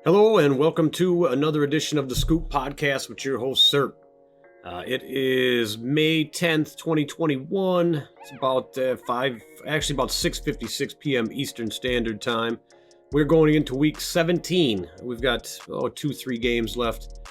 Hello and welcome to another edition of the Scoop Podcast with your host, Serp. It is May 10th, 2021. It's about 6:56 p.m. Eastern Standard Time. We're going into week 17. We've got 2-3 games left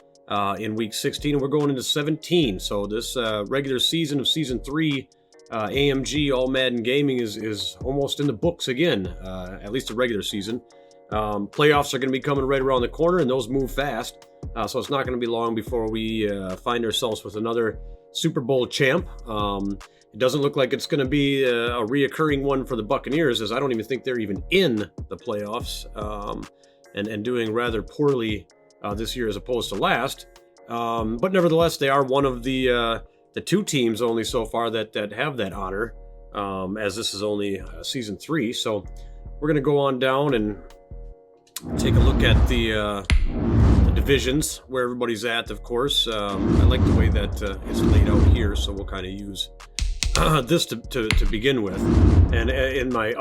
in week 16, and we're going into 17. So this regular season of season 3, AMG All Madden Gaming is almost in the books again, at least the regular season. Playoffs are going to be coming right around the corner, and those move fast. So it's not going to be long before we find ourselves with another Super Bowl champ. It doesn't look like it's going to be a reoccurring one for the Buccaneers, as I don't even think they're even in the playoffs and doing rather poorly this year as opposed to last. But nevertheless, they are one of the two teams only so far that have that honor, as this is only season 3. So we're going to go on down and take a look at the divisions, where everybody's at, of course. I like the way that it's laid out here, so we'll kind of use this to begin with. And in my in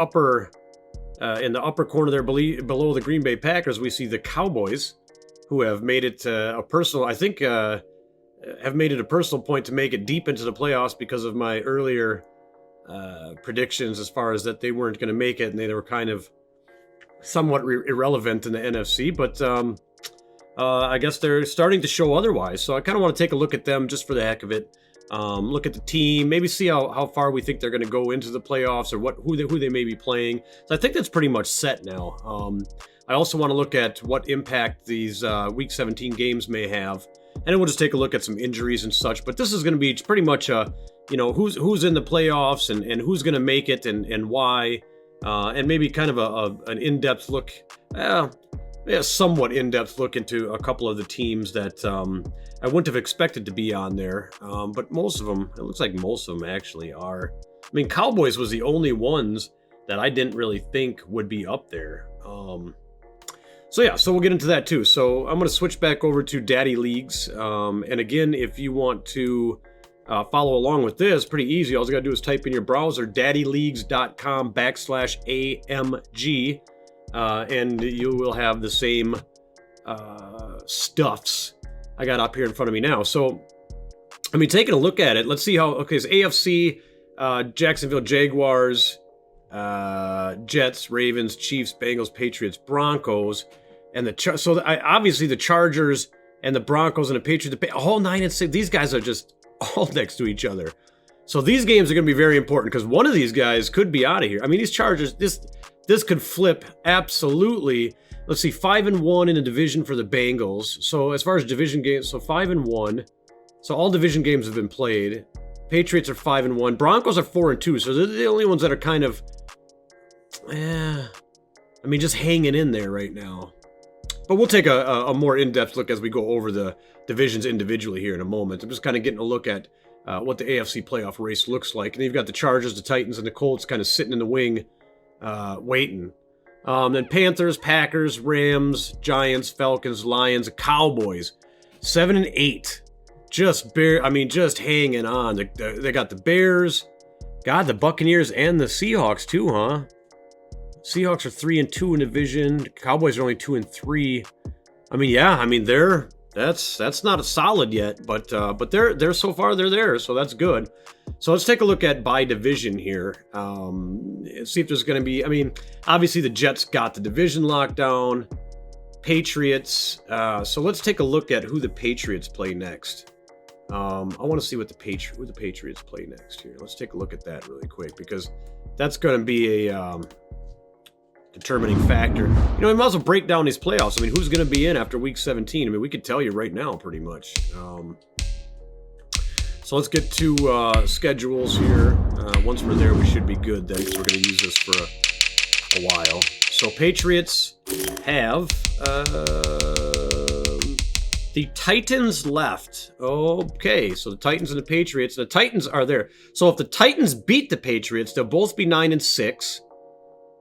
the upper corner there, below the Green Bay Packers, we see the Cowboys, who have made it have made it a personal point to make it deep into the playoffs because of my earlier predictions as far as that they weren't going to make it, and they were kind of somewhat irrelevant in the NFC, but I guess they're starting to show otherwise. So I kind of want to take a look at them just for the heck of it. Look at the team, maybe see how far we think they're going to go into the playoffs, or who they may be playing. So I think that's pretty much set now. I also want to look at what impact these Week 17 games may have, and then we'll just take a look at some injuries and such. But this is going to be pretty much who's in the playoffs and who's going to make it and why. And maybe kind of an in-depth look, somewhat in-depth look into a couple of the teams that I wouldn't have expected to be on there. But most of them, it looks like most of them actually are. I mean, Cowboys was the only ones that I didn't really think would be up there. So we'll get into that too. So I'm going to switch back over to Daddy Leagues. And again, if you want to follow along with this, pretty easy. All you got to do is type in your browser daddyleagues.com/AMG, and you will have the same stuffs I got up here in front of me now. So, I mean, taking a look at it, let's see how, okay, so AFC, Jacksonville Jaguars, Jets, Ravens, Chiefs, Bengals, Patriots, Broncos, and obviously the Chargers and the Broncos and the Patriots, all 9 and 6, these guys are just all next to each other. So these games are going to be very important because one of these guys could be out of here. I mean, these Chargers, this could flip absolutely. Let's see, 5-1 in the division for the Bengals. So as far as division games, so 5-1. So all division games have been played. Patriots are 5-1. Broncos are 4-2. So they're the only ones that are kind of, just hanging in there right now. But we'll take a more in-depth look as we go over the divisions individually here in a moment. I'm just kind of getting a look at what the AFC Playoff Race looks like. And you've got the Chargers, the Titans, and the Colts kind of sitting in the wing, waiting. Then Panthers, Packers, Rams, Giants, Falcons, Lions, Cowboys, 7-8. Just hanging on. They got the Bears, the Buccaneers, and the Seahawks too, huh? Seahawks are 3-2 in division. Cowboys are only 2-3. That's not a solid yet, but they're so far they're there, so that's good. So let's take a look at by division here. See if there's going to be. Obviously the Jets got the division lockdown. Patriots. So let's take a look at who the Patriots play next. I want to see what who the Patriots play next here. Let's take a look at that really quick because that's going to be a determining factor. We might as well break down these playoffs. Who's going to be in after week 17? We could tell you right now pretty much. So let's get to schedules here. Once we're there, we should be good then, because we're going to use this for a while. So Patriots have the Titans left. Okay, so the Titans and the Patriots. The Titans are there. So if the Titans beat the Patriots, they'll both be 9-6.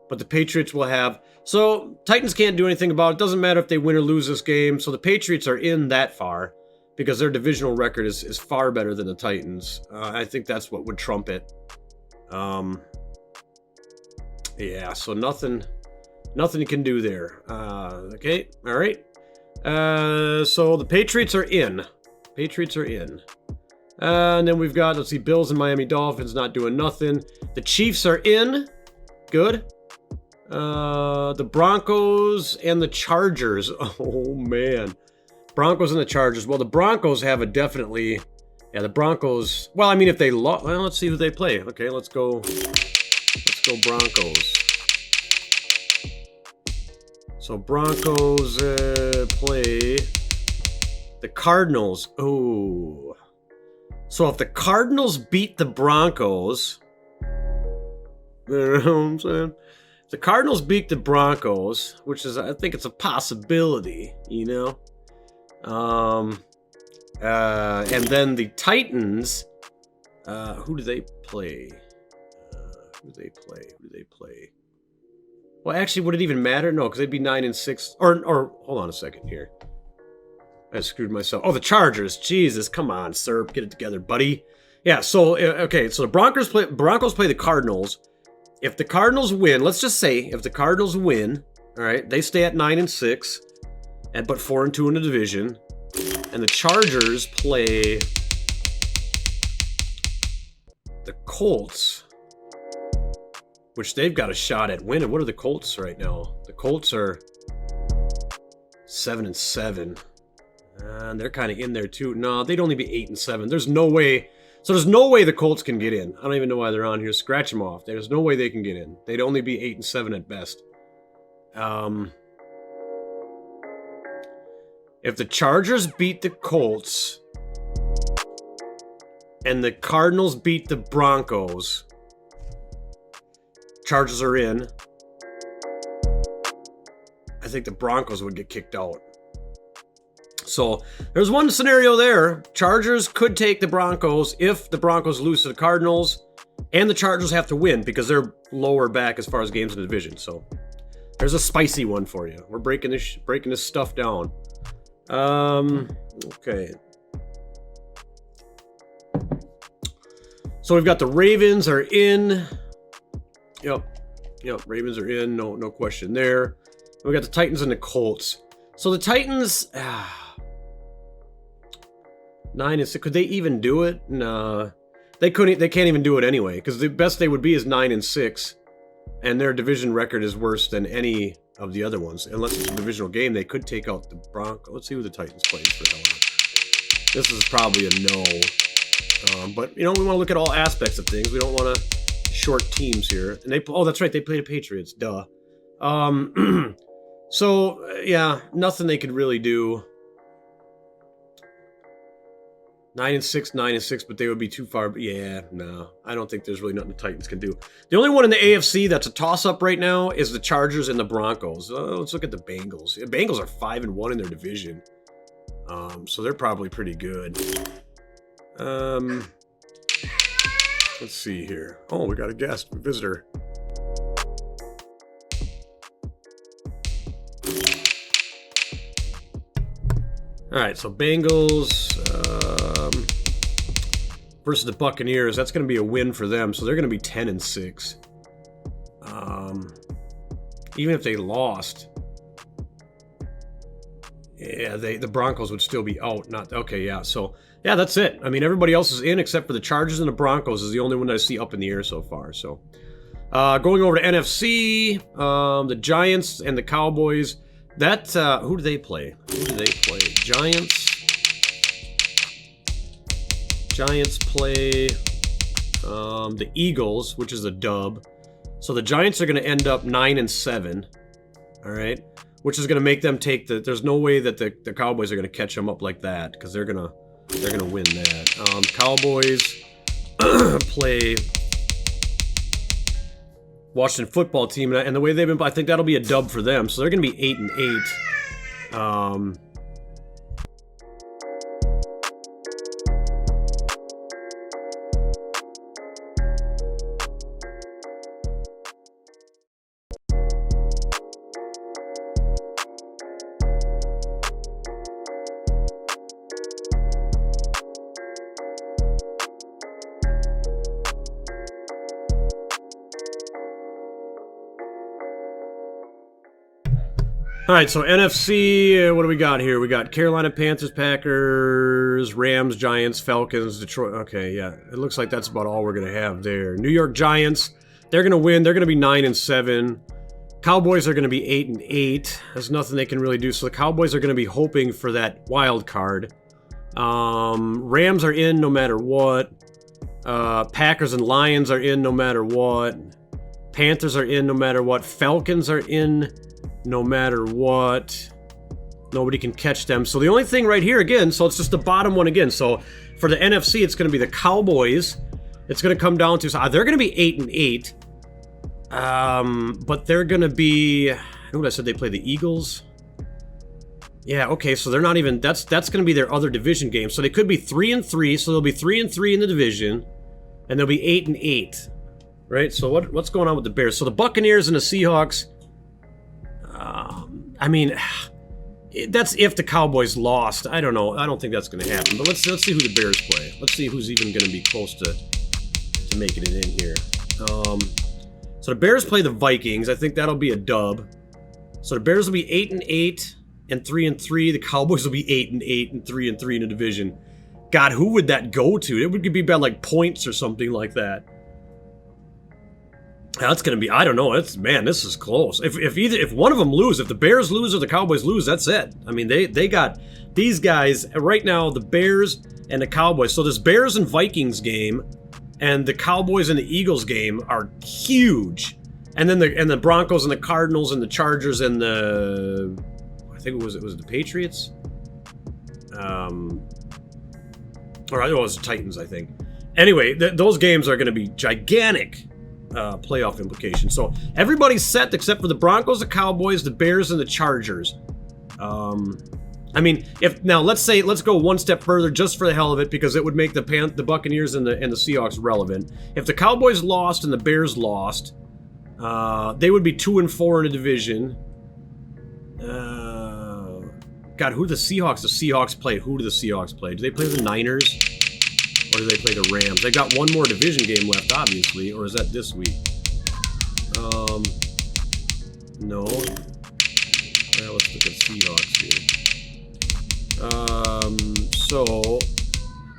But the Patriots will have... So Titans can't do anything about it. Doesn't matter if they win or lose this game. So the Patriots are in that far because their divisional record is far better than the Titans. I think that's what would trump it. Yeah, so nothing you can do there. Okay, all right. So the Patriots are in. Patriots are in. And then we've got, let's see, Bills and Miami Dolphins not doing nothing. The Chiefs are in. Good. The Broncos and the Chargers. Oh, man. Broncos and the Chargers. Well, the Broncos have a definitely... Yeah, the Broncos... Well, I mean, if they... Well, let's see who they play. Okay, let's go... Let's go Broncos. So Broncos play the Cardinals. Oh. So if the Cardinals beat the Broncos... You know what I'm saying? If the Cardinals beat the Broncos, which is, I think it's a possibility, you know? And then the Titans, who do they play? Who do they play? Well, actually, would it even matter? No, because they'd be 9-6. Or hold on a second here. I screwed myself. Oh, the Chargers. Jesus, come on, Serp, get it together, buddy. Yeah. So okay, so the Broncos play the Cardinals. If the Cardinals win, let's just say if the Cardinals win, all right, they stay at 9-6, but 4-2 in the division. And the Chargers play the Colts, which they've got a shot at winning. What are the Colts right now? The Colts are 7-7. And they're kind of in there too. No, they'd only be 8-7. There's no way. So there's no way the Colts can get in. I don't even know why they're on here. Scratch them off. There's no way they can get in. They'd only be 8-7 at best. If the Chargers beat the Colts and the Cardinals beat the Broncos, Chargers are in. I think the Broncos would get kicked out. So there's one scenario there. Chargers could take the Broncos if the Broncos lose to the Cardinals, and the Chargers have to win because they're lower back as far as games in the division. So there's a spicy one for you. We're breaking this stuff down. Okay. So we've got the Ravens are in. Yep, Ravens are in. No question there. We got the Titans and the Colts. So the Titans, 9-6. Could they even do it? Nah, they couldn't. They can't even do it anyway because the best they would be is 9-6, and their division record is worse than any of the other ones. Unless it's a divisional game, they could take out the Broncos. Let's see who the Titans play for. This is probably a no. But you know, we want to look at all aspects of things. We don't want to short teams here. And oh, that's right, they play the Patriots. Duh. So yeah, nothing they could really do. 9-6, but they would be too far. But yeah, no, I don't think there's really nothing the Titans can do. The only one in the AFC that's a toss-up right now is the Chargers and the Broncos. Let's look at the Bengals. The Bengals are 5-1 in their division, so they're probably pretty good. Let's see here. Oh, we got a guest, a visitor. All right, so Bengals versus the Buccaneers. That's going to be a win for them, so they're going to be 10-6. Even if they lost, yeah, the Broncos would still be out. Not okay, yeah. So yeah, that's it. I mean, everybody else is in except for the Chargers and the Broncos is the only one that I see up in the air so far. So going over to NFC, the Giants and the Cowboys. That who do they play? Giants play the Eagles, which is a dub. So the Giants are going to end up 9-7. All right, which is going to make them take the. There's no way that the Cowboys are going to catch them up like that because they're gonna win that. Cowboys play Washington football team, and the way they've been, I think that'll be a dub for them. So they're going to be 8-8. All right, so NFC, what do we got here? We got Carolina Panthers, Packers, Rams, Giants, Falcons, Detroit. Okay, yeah, it looks like that's about all we're going to have there. New York Giants, they're going to win. They're going to be 9-7. Cowboys are going to be 8-8. There's nothing they can really do. So the Cowboys are going to be hoping for that wild card. Rams are in no matter what. Packers and Lions are in no matter what. Panthers are in no matter what. Falcons are in no matter what. Nobody can catch them. So the only thing right here again, so it's just the bottom one again. So for the NFC, it's going to be the Cowboys. It's going to come down to, so they're going to be 8-8. But they're going to be, I know what I said, they play the Eagles. Yeah, okay, so they're not even, that's going to be their other division game. So they could be 3-3, so they'll be 3-3 in the division, and they'll be 8-8. Right? So what's going on with the Bears? So the Buccaneers and the Seahawks, I mean, that's if the Cowboys lost. I don't know. I don't think that's going to happen. But let's see who the Bears play. Let's see who's even going to be close to making it in here. So the Bears play the Vikings. I think that'll be a dub. So the Bears will be 8-8 and 3-3. The Cowboys will be 8-8 and 3-3 in the division. God, who would that go to? It would be about like points or something like that. That's going to be, I don't know. Man, this is close. If one of them lose, if the Bears lose or the Cowboys lose, that's it. I mean, they got these guys right now, the Bears and the Cowboys. So this Bears and Vikings game and the Cowboys and the Eagles game are huge. And then the Broncos and the Cardinals and the Chargers and the, I think it was the Patriots. Or it was the Titans, I think. Anyway, those games are going to be gigantic. Playoff implications. So everybody's set except for the Broncos, the Cowboys, the Bears, and the Chargers. I mean, let's go one step further just for the hell of it, because it would make the Buccaneers and the Seahawks relevant. If the Cowboys lost and the Bears lost, they would be 2-4 in a division. God, who do the Seahawks play? Who do the Seahawks play? Do they play the Niners? Or do they play the Rams? They got one more division game left, obviously. Or is that this week? No. Well, let's look at Seahawks here.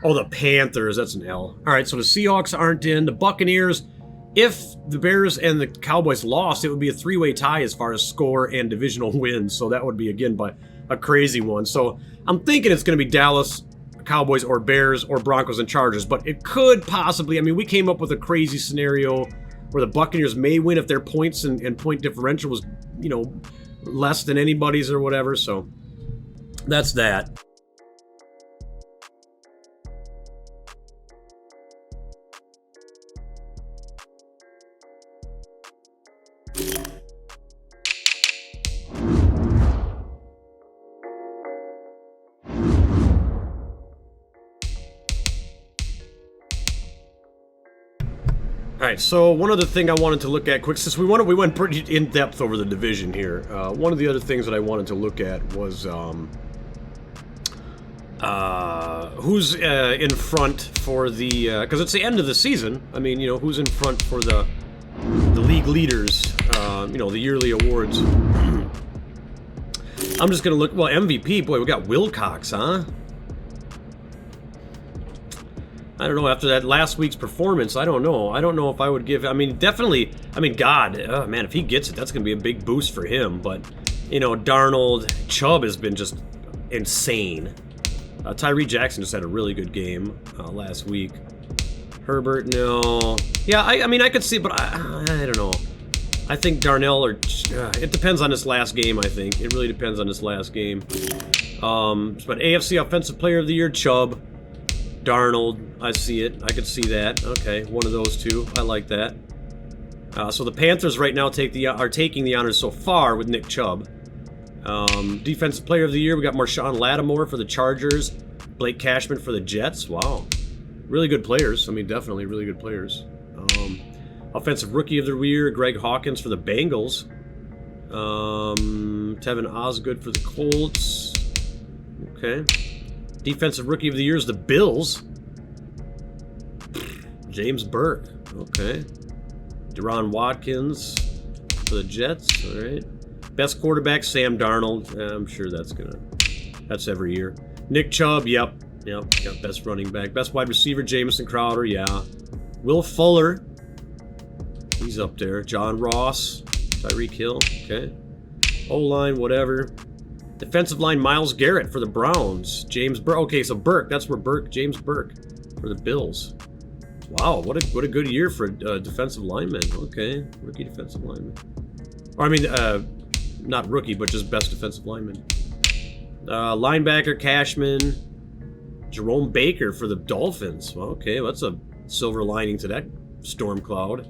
Oh, the Panthers. That's an L. All right, so the Seahawks aren't in. The Buccaneers, if the Bears and the Cowboys lost, it would be a three-way tie as far as score and divisional wins. So that would be, again, by a crazy one. So I'm thinking it's going to be Dallas, Cowboys, or Bears, or Broncos and Chargers, but it could possibly, I mean, we came up with a crazy scenario where the Buccaneers may win if their points and point differential was, less than anybody's or whatever, so that's that. All right, so one other thing I wanted to look at quick, since we went pretty in depth over the division here. One of the other things that I wanted to look at was who's in front for the, because it's the end of the season. I mean, who's in front for the league leaders, the yearly awards. I'm just gonna look. Well, MVP, boy, we got Wilcox, huh? I don't know, after that last week's performance, I don't know if I would give, definitely, God, oh man, if he gets it, that's going to be a big boost for him, but, Darnold, Chubb has been just insane. Tyree Jackson just had a really good game last week. Herbert, no. Yeah, I could see, but I don't know. I think Darnell, it depends on this last game, I think. It really depends on this last game. But AFC Offensive Player of the Year, Chubb. Darnold, I see it. I could see that. Okay, one of those two. I like that. So the Panthers right now are taking the honors so far with Nick Chubb. Defensive Player of the Year, we got Marshawn Lattimore for the Chargers. Blake Cashman for the Jets. Wow. Really good players. Definitely really good players. Offensive Rookie of the Year, Greg Hawkins for the Bengals. Tevin Osgood for the Colts. Okay. Defensive Rookie of the Year is the Bills. James Burke. Okay. Deron Watkins for the Jets. All right. Best quarterback, Sam Darnold. I'm sure that's every year. Nick Chubb, yep. Best running back. Best wide receiver, Jamison Crowder, yeah. Will Fuller, he's up there. John Ross, Tyreek Hill, okay. O-line, whatever. Defensive line, Myles Garrett for the Browns. James Burke, okay, so Burke, that's where James Burke for the Bills. Wow, what a good year for a defensive lineman. Okay, rookie defensive lineman. Or I mean, not rookie, but just best defensive lineman. Linebacker, Cashman. Jerome Baker for the Dolphins. Well, okay, well, that's a silver lining to that storm cloud.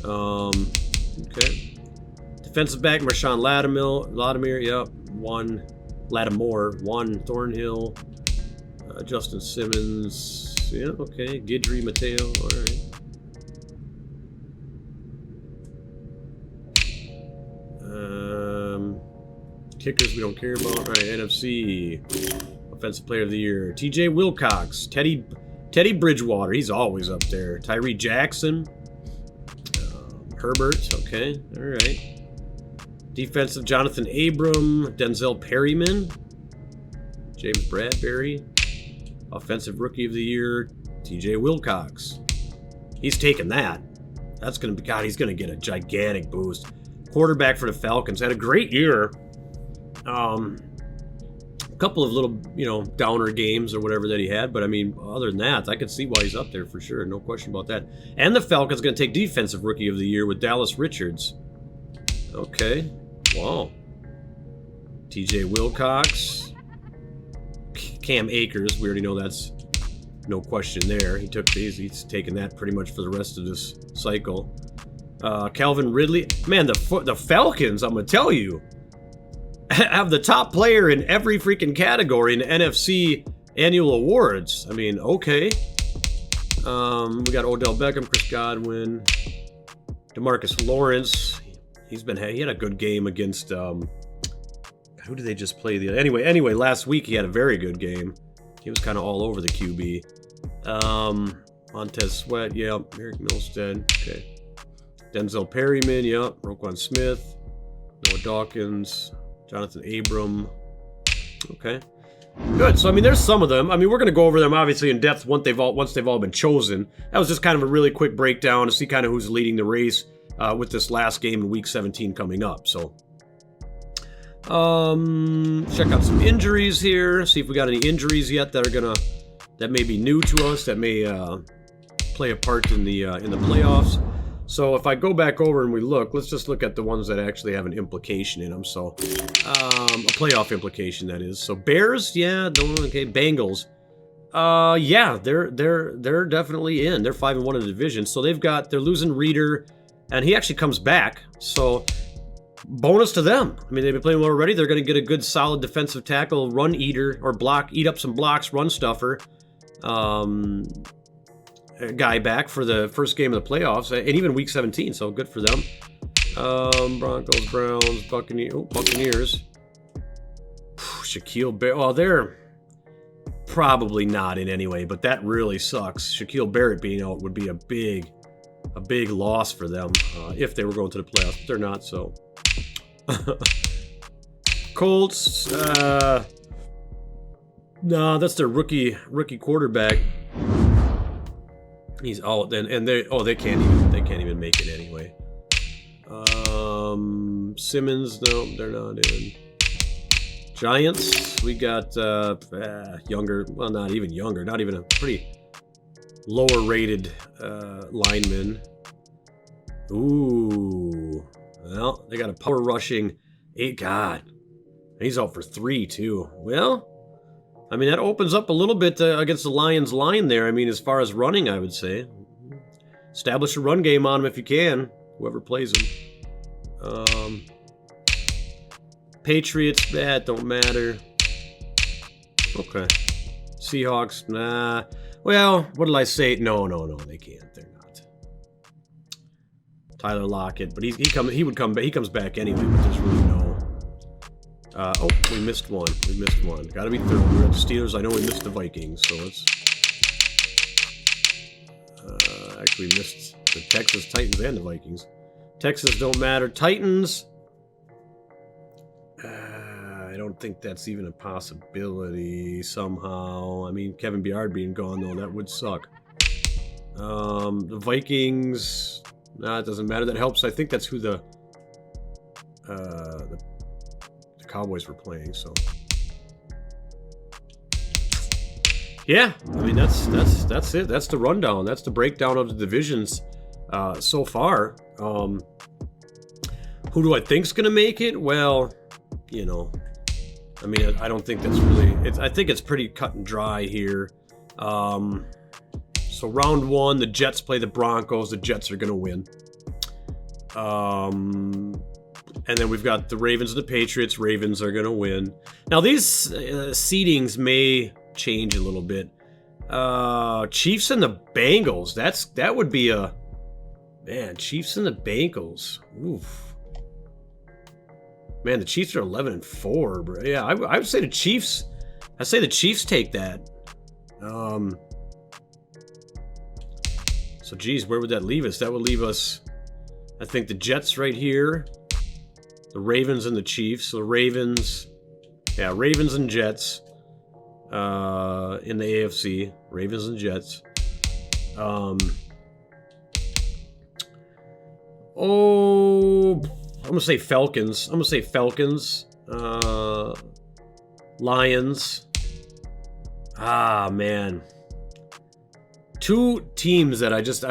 Okay. Defensive back, Marshawn Lattimore, yep. Lattimore, Thornhill. Justin Simmons, yeah, okay. Guidry, Mateo, alright. Kickers we don't care about. All right, NFC. Offensive Player of the Year. TJ Wilcox. Teddy Bridgewater, he's always up there. Tyree Jackson. Herbert, okay, alright. Defensive, Jonathan Abram. Denzel Perryman. James Bradbury. Offensive Rookie of the Year, TJ Wilcox. He's taking that. That's going to be, God, he's going to get a gigantic boost. Quarterback for the Falcons. Had a great year. A couple of little, downer games or whatever that he had. But, I mean, other than that, I can see why he's up there for sure. No question about that. And the Falcons going to take Defensive Rookie of the Year with Dallas Richards. Okay. Wow. TJ Wilcox. Cam Akers, we already know that's no question there. He's taken that pretty much for the rest of this cycle. Calvin Ridley, man, the Falcons, I'm gonna tell you, have the top player in every freaking category in the NFC annual awards. I mean, okay. We got Odell Beckham, Chris Godwin, DeMarcus Lawrence. He had a good game against. Who did they just play? Anyway, last week he had a very good game. He was kind of all over the QB. Montez Sweat, yep. Eric Milstead, okay. Denzel Perryman, yep. Roquan Smith, Noah Dawkins, Jonathan Abram. Okay. Good. So, I mean, there's some of them. I mean, we're going to go over them, obviously, in depth once they've all been chosen. That was just kind of a really quick breakdown to see kind of who's leading the race with this last game in Week 17 coming up. So, check out some injuries here. See if we got any injuries yet that may be new to us, that may play a part in the playoffs. So if I go back over and we look, let's just look at the ones that actually have an implication in them. So a playoff implication, that is. So Bears, yeah, okay. Bengals, yeah, they're definitely in. They're 5-1 in the division. So they're losing Reeder, and he actually comes back. So bonus to them. I mean, they've been playing well already. They're going to get a good, solid defensive tackle, run eater, or eat up some blocks, run stuffer. Guy back for the first game of the playoffs, and even Week 17, so good for them. Broncos, Browns, Buccaneers. Shaquille Barrett. Well, they're probably not in anyway, but that really sucks. Shaquille Barrett being out would be a big loss for them if they were going to the playoffs. But they're not, so. Colts, no, that's their rookie quarterback. He's out, and they can't even make it anyway. Simmons, no, they're not in. Giants, we got younger, well, not even younger, not even a pretty lower rated lineman. Ooh, well, they got a power rushing 8. God, he's out for 3 too. Well, I mean, that opens up a little bit against the Lions line there. I mean, as far as running, I would say. Establish a run game on them if you can, whoever plays them. Patriots, that don't matter. Okay. Seahawks, nah. Well, what did I say? No, they can't. They're not. Tyler Lockett, but he comes back anyway, but there's really no. We missed one. Got to be thorough. We're at the Steelers. I know we missed the Vikings, so let's. Actually, we missed the Texas Titans and the Vikings. Texas don't matter. Titans. I don't think that's even a possibility somehow. I mean, Kevin Byard being gone, though, that would suck. The Vikings, nah, it doesn't matter. That helps. I think that's who the Cowboys were playing, so. Yeah, I mean, that's it. That's the rundown. That's the breakdown of the divisions so far. Who do I think's going to make it? Well, you know, I mean, I don't think that's really... I think it's pretty cut and dry here. So round one, the Jets play the Broncos. The Jets are going to win. And then we've got the Ravens and the Patriots. Ravens are going to win. Now, these seedings may change a little bit. Chiefs and the Bengals. That would be a... Man, Chiefs and the Bengals. Oof. Man, the Chiefs are 11-4, bro. Yeah, I would say the Chiefs. I say the Chiefs take that. So, geez, where would that leave us? That would leave us, I think, the Jets right here, the Ravens and the Chiefs. So the Ravens, yeah, Ravens and Jets in the AFC. Ravens and Jets. I'm going to say Falcons. Lions. Ah, man. Two teams that I just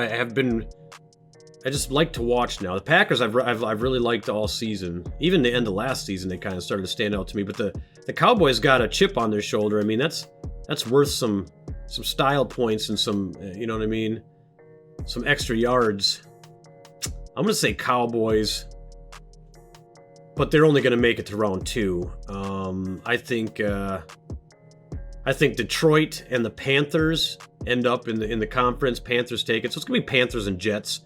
like to watch now. The Packers I've really liked all season. Even the end of last season, they kind of started to stand out to me. But the Cowboys got a chip on their shoulder. I mean, that's worth some style points and some, you know what I mean? Some extra yards. I'm going to say Cowboys. But they're only going to make it to round two. I think Detroit and the Panthers end up in the conference. Panthers take it, so it's going to be Panthers and Jets,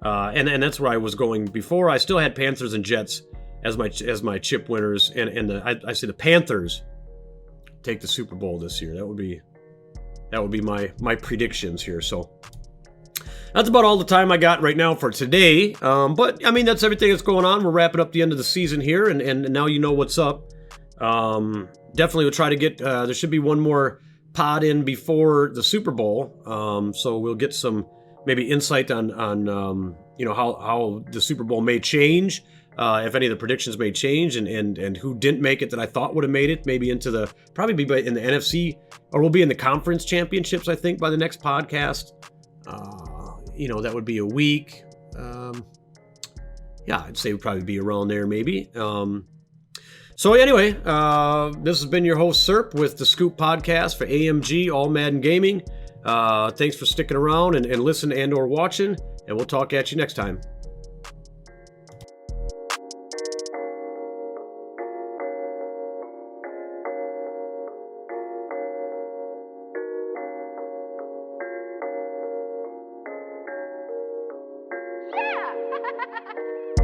and that's where I was going before. I still had Panthers and Jets as my chip winners, and I say the Panthers take the Super Bowl this year. That would be my predictions here. So. That's about all the time I got right now for today. But, I mean, that's everything that's going on. We're wrapping up the end of the season here, and now you know what's up. Definitely we'll try to get... there should be one more pod in before the Super Bowl. So we'll get some maybe insight on you know, how the Super Bowl may change. If any of the predictions may change, and who didn't make it that I thought would have made it. Maybe into probably be in the NFC, or we'll be in the conference championships, I think, by the next podcast. You know, that would be a week. Yeah, I'd say it would probably be around there, maybe. So anyway, this has been your host, Serp, with the Scoop Podcast for AMG, All Madden Gaming. Thanks for sticking around and listening and or watching, and we'll talk at you next time.